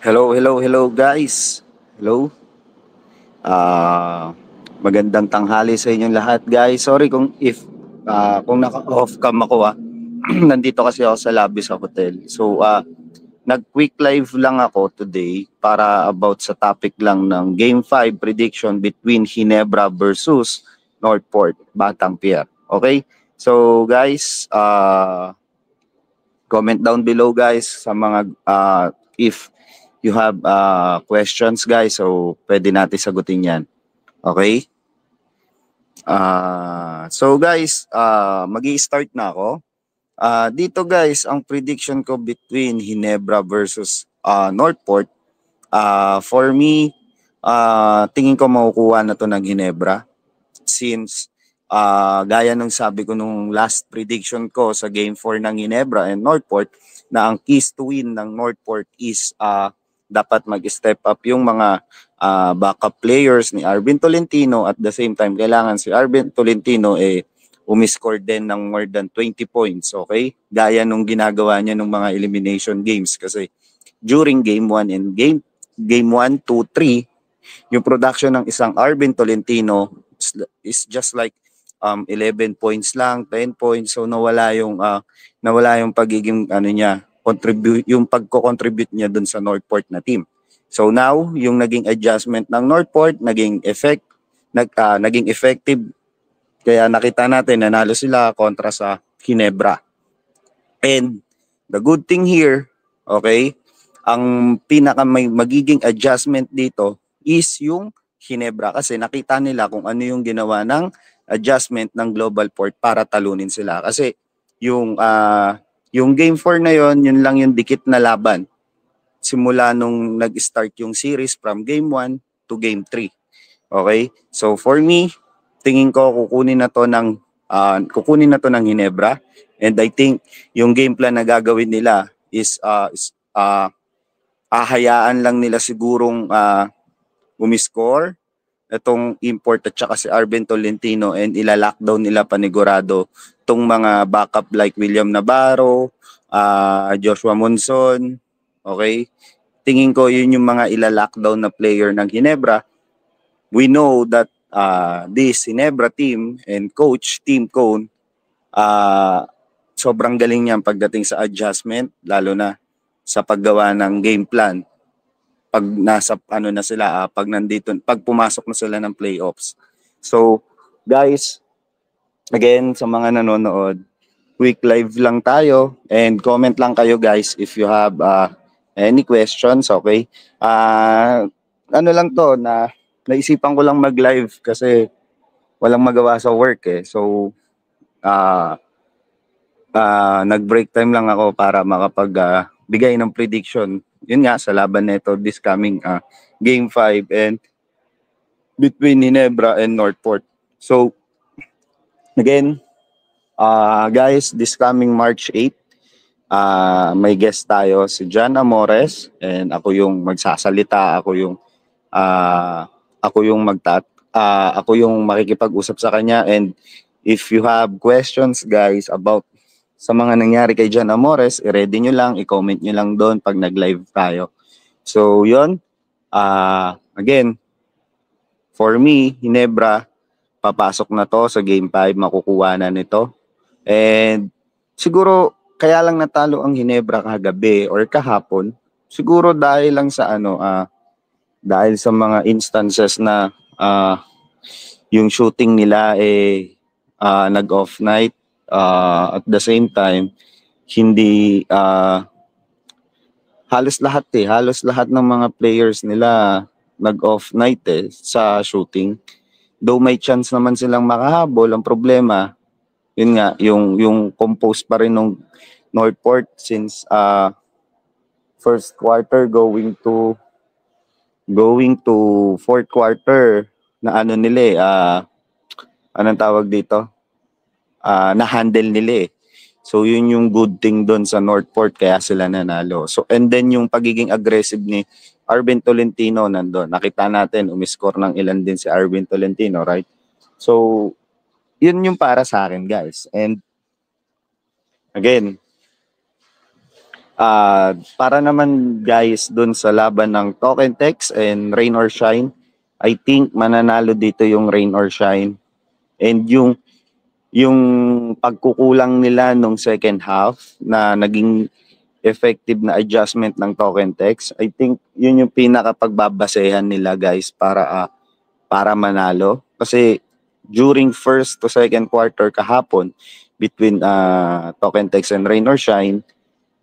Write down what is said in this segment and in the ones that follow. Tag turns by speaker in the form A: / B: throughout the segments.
A: Hello guys. Hello. Ah, Magandang tanghali sa inyong lahat, guys. Sorry kung naka-off cam ako Nandito kasi ako sa lobby sa hotel. So, nag-quick live lang ako today para about sa topic lang ng Game 5 prediction between Ginebra versus Northport, Batang Pier. Okay? So, guys, comment down below guys sa mga if you have questions guys, so pwede natin sagutin yan. Okay? So guys, magi-start na ako. Dito guys, ang prediction ko between Ginebra versus Northport, for me, tingin ko makukuha na to ng Ginebra since gaya nung sabi ko nung last prediction ko sa Game 4 ng Ginebra and Northport, na ang keys to win ng Northport is dapat mag-step up yung mga backup players ni Arvin Tolentino. At the same time, kailangan si Arvin Tolentino umiscore din ng more than 20 points, okay? Gaya nung ginagawa niya nung mga elimination games kasi during Game 1 and Game 1, 2, 3, yung production ng isang Arvin Tolentino is just like 11 points lang, 10 points. So nawala yung pagiging ano niya, yung pagko-contribute niya dun sa Northport na team. So now, yung naging adjustment ng Northport, naging effective. Kaya nakita natin nanalo sila kontra sa Ginebra. And the good thing here, okay, ang magiging adjustment dito is yung Ginebra kasi nakita nila kung ano yung ginawa ng adjustment ng Global Port para talunin sila. Kasi yung Game 4 na yon, yun lang yung dikit na laban simula nung nag-start yung series from Game 1 to Game 3. Okay? So for me, tingin ko kukunin na to ng Ginebra, and I think yung game plan na gagawin nila is ahayaan lang nila sigurong umiscore itong import at saka si Arvin Tolentino, and ila-lockdown nila panigurado tong mga backup like William Navarro, Joshua Monson. Okay? Tingin ko yun yung mga ila-lockdown na player ng Ginebra. We know that this Ginebra team and coach Team Cone, sobrang galing niyan pagdating sa adjustment, lalo na sa paggawa ng game plan. Pag nasa ano na sila, pag pumasok na sila ng playoffs. So, guys, again sa mga nanonood, quick live lang tayo and comment lang kayo guys if you have any questions, okay? Ano lang to na naisipan ko lang mag-live kasi walang magawa sa work So, nag-break time lang ako para bigay ng prediction. Yun nga, sa laban nito this coming Game 5 and between Ginebra and Northport. So, again, guys, this coming March 8, may guest tayo, si John Amores, and ako yung magsasalita, ako yung makikipag-usap sa kanya. And if you have questions guys about sa mga nangyari kay John Amores, i-ready nyo lang, i-comment nyo lang doon pag nag-live tayo. So yun, again, for me, Ginebra, papasok na to sa Game 5, makukuha na nito. And siguro, kaya lang natalo ang Ginebra kagabi or kahapon, siguro dahil lang sa dahil sa mga instances na yung shooting nila nag-off night, at the same time hindi halos lahat ng mga players nila nag-off night sa shooting. Though may chance naman silang makahabol, ang problema yun nga yung compose pa rin ng Northport since first quarter going to fourth quarter na ano nila anong tawag dito, na-handle nila So yun yung good thing doon sa Northport, kaya sila nanalo. So and then yung pagiging aggressive ni Arvin Tolentino nandoon. Nakita natin umiscore ng ilan din si Arvin Tolentino, right? So yun yung para sa akin guys. And again, Para naman guys dun sa laban ng Token Text and Rain or Shine, I think mananalo dito yung Rain or Shine. And yung pagkukulang nila nung second half na naging effective na adjustment ng Token Text, I think yun yung pinakapagbabasehan nila guys para manalo. Kasi during first to second quarter kahapon between Token Text and Rain or Shine,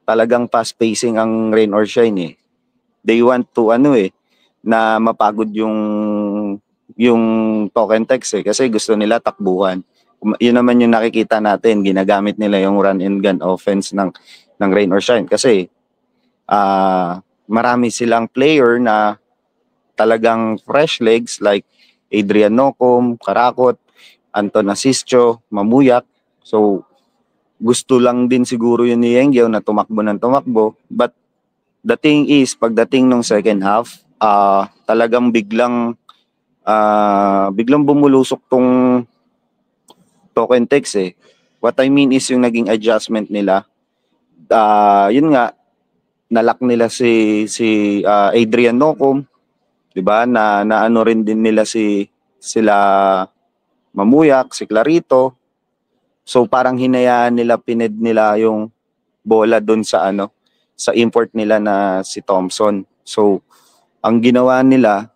A: talagang fast pacing ang Rain or Shine eh. They want to na mapagod yung Token Text eh kasi gusto nila takbuhan. Yun naman yung nakikita natin, ginagamit nila yung run and gun offense ng Rain or Shine kasi marami silang player na talagang fresh legs like Adrian Nocom, Karakot, Anton Asisio, Mamuyak. So gusto lang din siguro yun ni Yengyao na tumakbo ng tumakbo. But the thing is, pagdating ng second half, talagang biglang bumulusok tong Token Text eh. What I mean is yung naging adjustment nila. Yun nga, nalock nila si Adrian Nocom, 'di ba? Na ano rin din nila sila Mamuyak, si Clarito. So parang hinayaan nila, pined nila yung bola doon sa import nila na si Thompson. So ang ginawa nila,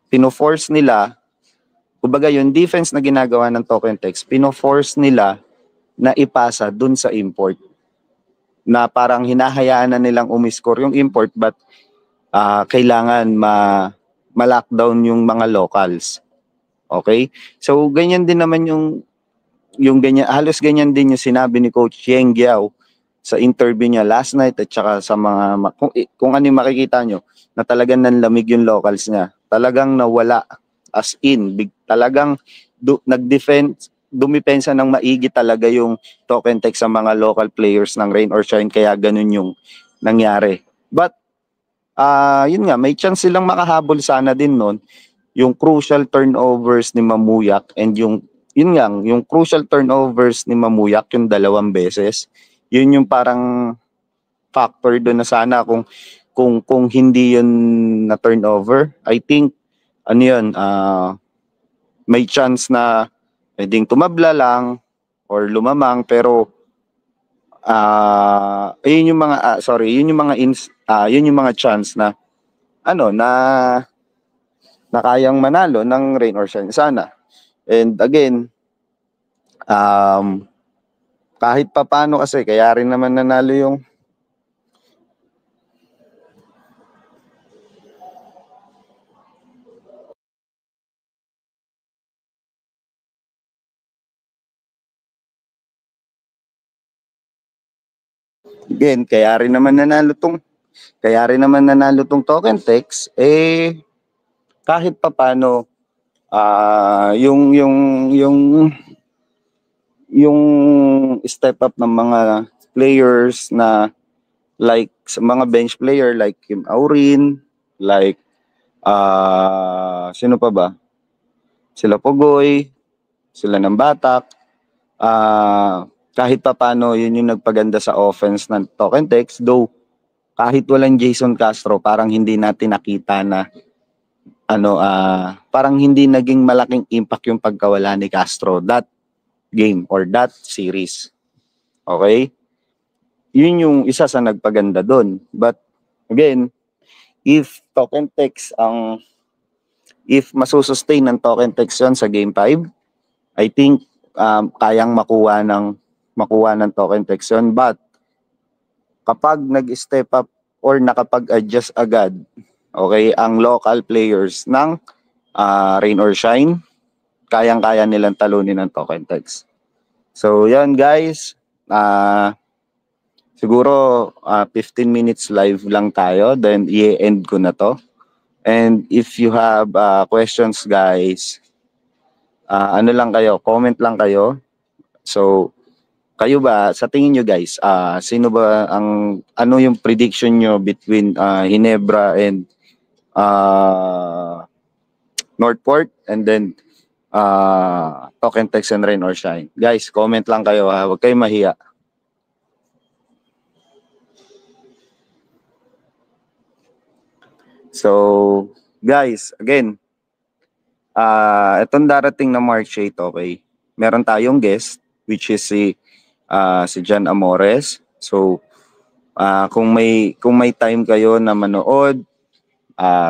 A: pino-force nila, kumbaga yung defense na ginagawa ng Token Text, pino-force nila na ipasa doon sa import. Na parang hinahayaan na nilang umiscore yung import but kailangan ma-lockdown yung mga locals. Okay? So ganyan din naman yung ganyan, halos ganyan din yung sinabi ni Coach Yengyao sa interview niya last night at saka sa mga kung ano yung makikita nyo na talagang nanlamig yung locals niya. Talagang nawala as in talagang nag-defense, dumipensa ng maigi talaga yung Token Text sa mga local players ng Rain or Shine kaya ganun yung nangyari. But yun nga, may chance silang makahabol sana din nun yung crucial turnovers ni Mamuyak and yung crucial turnovers ni Mamuyak yung 2 beses. Yun yung parang factor doon na sana kung hindi yun na turnover, I think may chance na pwedeng tumabla lang or lumamang pero yun yung mga yun yung mga chance na na kayang manalo ng Rain or Shine sana. And again, kahit papano kasi kaya rin naman nanalo yung kaya rin naman nanalo tong Token Text kahit papano yung step up ng mga players na like sa mga bench player like Kim Aurin, like sino pa ba? Sila Pogoy, sila ng Batak. Kahit papano yun yung nagpaganda sa offense ng Token Text, though kahit walang Jason Castro parang hindi natin nakita na parang hindi naging malaking impact yung pagkawala ni Castro that game or that series. Okay? Yun yung isa sa nagpaganda doon. But again, if Token Text if masusustain ng Token Text yun sa game 5, I think kayang makuha ng Token Text yun. But kapag nag-step up or nakapag-adjust agad, okay, ang local players ng Rain or Shine, kayang-kaya nilang talunin ng Token Text. So yan guys, siguro 15 minutes live lang tayo, then i-end ko na to. And if you have questions guys, lang kayo, comment lang kayo. So kayo ba, sa tingin nyo guys, sino ba ano yung prediction nyo between Ginebra and Northport and then Token Text and Rain or Shine? Guys, comment lang kayo ha, huwag kayong mahiya. So, guys, again, itong darating na March 8, okay, meron tayong guest, which is si John Amores. So, kung may time kayo na manood,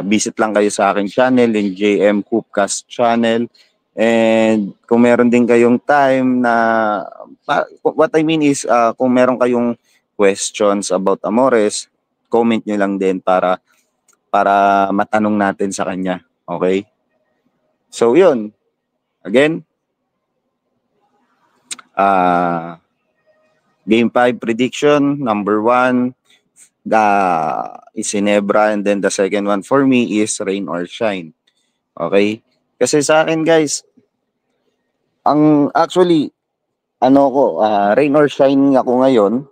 A: visit lang kayo sa aking channel, yung JM Coopcast channel. And kung meron din kayong time na, what I mean is, kung meron kayong questions about Amores, comment nyo lang din para matanong natin sa kanya. Okay? So, yun. Again, Game 5 prediction, number 1, is Ginebra, and then the second one for me is Rain or Shine. Okay? Kasi sa akin, guys, actually, Rain or Shine ako ngayon,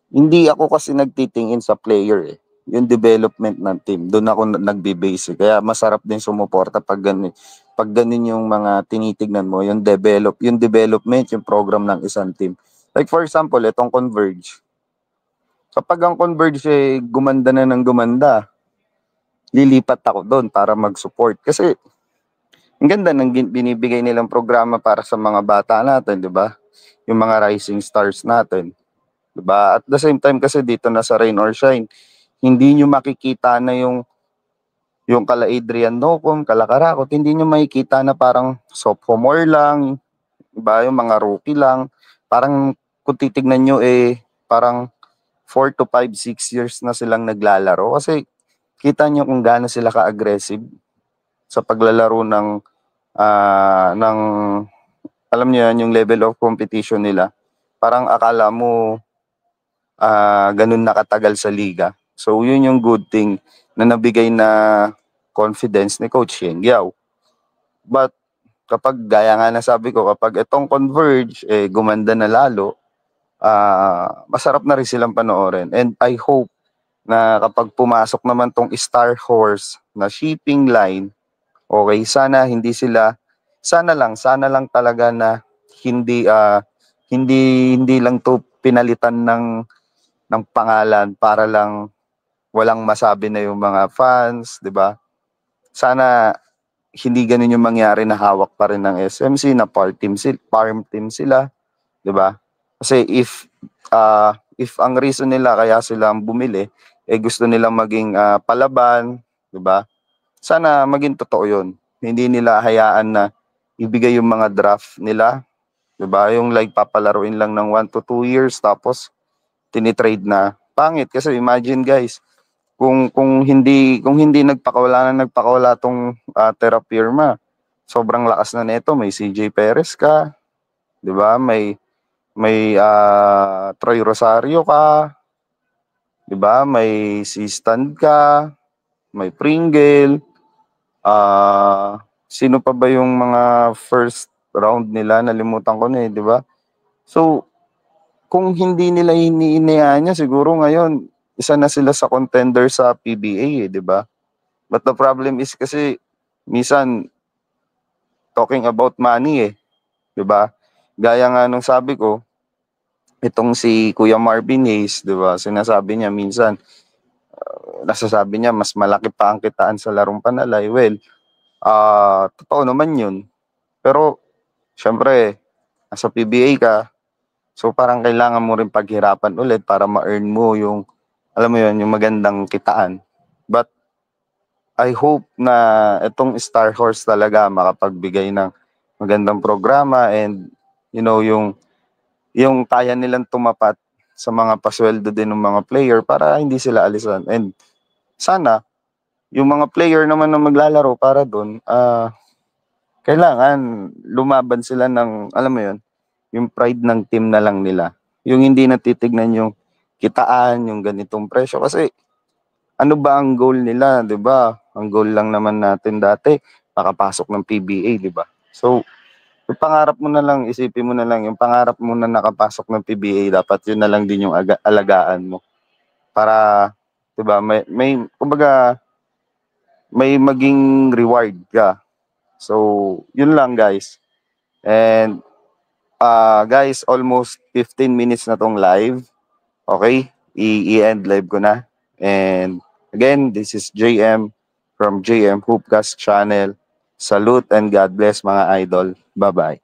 A: hindi ako kasi nagtitingin sa player eh. Yung development ng team, doon ako nagbe-base. Kaya masarap din sumuporta pag ganun yung mga tinitignan mo, yung development, yung program ng isang team. Like for example, itong Converge. Kapag ang Converge gumanda na ng gumanda, lilipat ako doon para mag-support. Kasi ang ganda ng binibigay nilang programa para sa mga bata natin, di ba? Yung mga rising stars natin. Di ba? At the same time kasi dito na sa Rain or Shine, hindi nyo makikita na yung kala Adrian Nocum, kala Karakot, hindi nyo makikita na parang sophomore lang, di ba? Yung mga rookie lang. Parang kung titignan nyo parang 4 to 5, 6 years na silang naglalaro. Kasi kita nyo kung gaano sila ka-aggressive sa paglalaro ng alam niyo yan, yung level of competition nila. Parang akala mo ganun nakatagal sa liga. So yun yung good thing na nabigay na confidence ni Coach Yeng Yao. But kapag gaya nga na sabi ko, kapag itong Converge gumanda na lalo, masarap na rin silang panoorin. And I hope na kapag pumasok naman tong Star Horse na shipping line, okay, sana lang talaga na hindi lang to pinalitan ng pangalan para lang walang masabi na yung mga fans, 'di ba? Sana hindi ganun yung mangyari na hawak pa rin ng SMC na farm team sila, 'di ba? Kasi if ang reason nila kaya sila bumili gusto nilang maging palaban, 'di ba? Sana maging totoo 'yon. Hindi nila hayaan na ibigay yung mga draft nila, 'di ba? Yung like papalaruin lang ng 1 to 2 years tapos tinitrade na. Pangit kasi imagine guys, kung hindi nagpakawala tong Terra sobrang lakas na nito. May CJ Perez ka, 'di ba? May Troy Rosario ka, 'di ba? May si Stan ka, may Pringle, sino pa ba yung mga first round nila? Nalimutan ko na 'di ba? So, kung hindi nila iniinayaan niya, siguro ngayon isa na sila sa contender sa PBA 'di ba? But the problem is kasi minsan talking about money 'di ba? Gaya nga nung sabi ko, itong si Kuya Marvin Hayes, 'di ba? Sinasabi niya minsan, nasasabi niya mas malaki pa ang kitaan sa larong panalay. Well, totoo naman 'yun. Pero syempre, nasa PBA ka, so parang kailangan mo rin paghirapan ulit para ma-earn mo yung, alam mo 'yun, yung magandang kitaan. But I hope na itong Star Horse talaga makapagbigay ng magandang programa and yung kaya nilang tumapat sa mga pasweldo din ng mga player para hindi sila alisan. And sana yung mga player naman na maglalaro para doon, kailangan lumaban sila ng, alam mo yun, yung pride ng team na lang nila. Yung hindi natitignan yung kitaan, yung ganitong presyo. Kasi ano ba ang goal nila, 'di ba? Ang goal lang naman natin dati makapasok ng PBA, 'di ba? So, yung pangarap mo na lang, isipin mo na lang, yung pangarap mo na nakapasok ng PBA, dapat yun na lang din yung alagaan mo. Para, 'di ba, kumbaga, may maging reward ka. So, yun lang guys. And, guys, almost 15 minutes na tong live. Okay? I-end live ko na. And, Again, this is JM from JM Hoopcast Channel. Salute and God bless mga idol. Bye-bye.